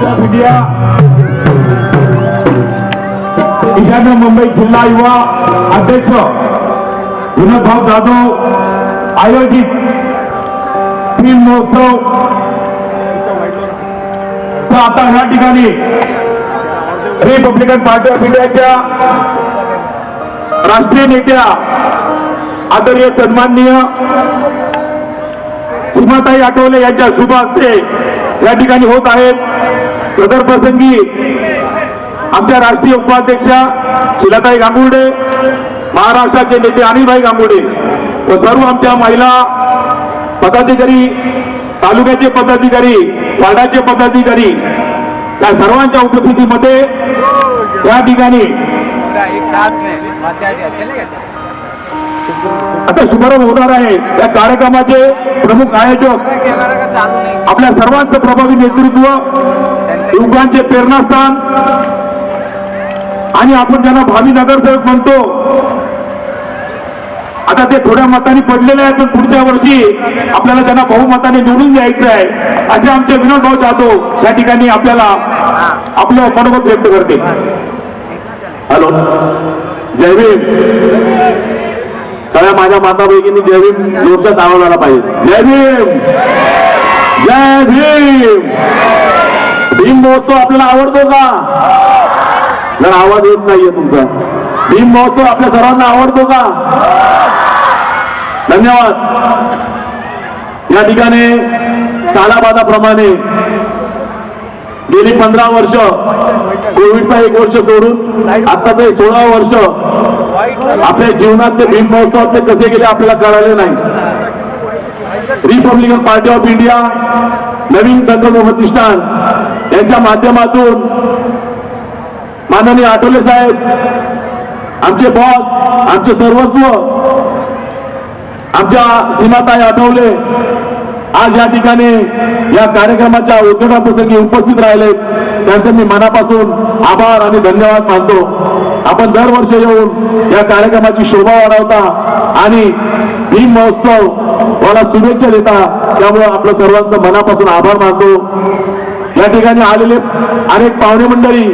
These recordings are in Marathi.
ऑफ इंडिया ईशान्य मुंबई जिल्हा युवा अध्यक्ष विनोदभाऊ जाधव आयोजित फिल्म महोत्सव आता या ठिकाणी रिपब्लिकन पार्टी ऑफ इंडियाच्या राष्ट्रीय नेत्या आदरणीय सन्माननीय सीमाताई आठवले यांच्या शुभ हस्ते या ठिकाणी होत आहेत। सदर प्रसंगी आमच्या राष्ट्रीय उपाध्यक्षा शिलाताई गांगुर्डे, महाराष्ट्राचे नेते अनिलभाई गांगुर्डे व सर्व आमच्या महिला पदाधिकारी, तालुक्याचे पदाधिकारी, वार्डाचे पदाधिकारी या सर्वांच्या उपस्थितीमध्ये या ठिकाणी आता शुभारंभ होणार आहे। या कार्यक्रमाचे प्रमुख आयोजक आपल्या सर्वांचं प्रभावी नेतृत्व, युवकांचे प्रेरणास्थान आणि आपण ज्यांना भावी नगरसेवक म्हणतो, आता ते थोड्या मतांनी पडलेले आहेत, पण पुढच्या वर्षी आपल्याला त्यांना बहुमताने निवडून द्यायचं आहे असे आमचे विनोदभाऊ जाधव या ठिकाणी आपल्याला आपलं मनोगत व्यक्त करते। हॅलो, जय भीम। सगळ्या माझ्या माता भगिनी जय भीम जोरदार आवाज आला पाहिजे। जय भीम, जय भीम। भीम महोत्सव आपल्याला आवडतो का? जर आवाज येत नाहीये तुमचा। भीम महोत्सव आपल्या सर्वांना आवडतो का? धन्यवाद। या ठिकाणी सालाबादाप्रमाणे गेली 15 वर्ष, कोविडचा 1 वर्ष सोडून आताच 16 वर्ष आपल्या जीवनात ते भीम महोत्सवात कसे गेले आपल्याला कळाले नाही। रिपब्लिकन पार्टी ऑफ इंडिया नवीन संकल्प प्रतिष्ठान यांच्या माध्यमातून माननीय आठवले साहेब, आमचे बॉस, आमचे सर्वस्व, आमच्या सीमाताई आठवले आज या ठिकाणी या कार्यक्रमाच्या उद्घाटन प्रसंगी उपस्थित राहिले, त्यांचे मी मनापासून आभार आणि धन्यवाद मानतो। आपण दरवर्षी येऊन या कार्यक्रमाची शोभा वाढवता आणि भीम महोत्सव मला शुभेच्छा देता, त्यामुळे आपल्या सर्वांचं मनापासून आभार मानतो। या ठिकाणी आलेले अनेक पाहुणे मंडळी,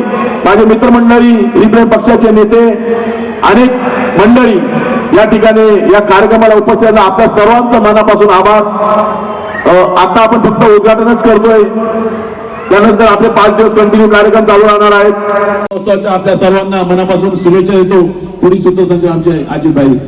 माझे मित्रमंडळी, विविध पक्षाचे नेते, अनेक मंडळी या ठिकाणी या कार्यक्रमाला उपस्थित आपल्या सर्वांचं मनापासून आभार। आता आपण फक्त उद्घाटनच करतोय, त्यानंतर आपले 5 दिवस कंटिन्यू कार्यक्रम चालू राहणार आहेत। आपल्या सर्वांना मनापासून शुभेच्छा देतो। पुढील सूत्रसंचालक आमचे अजित भाई।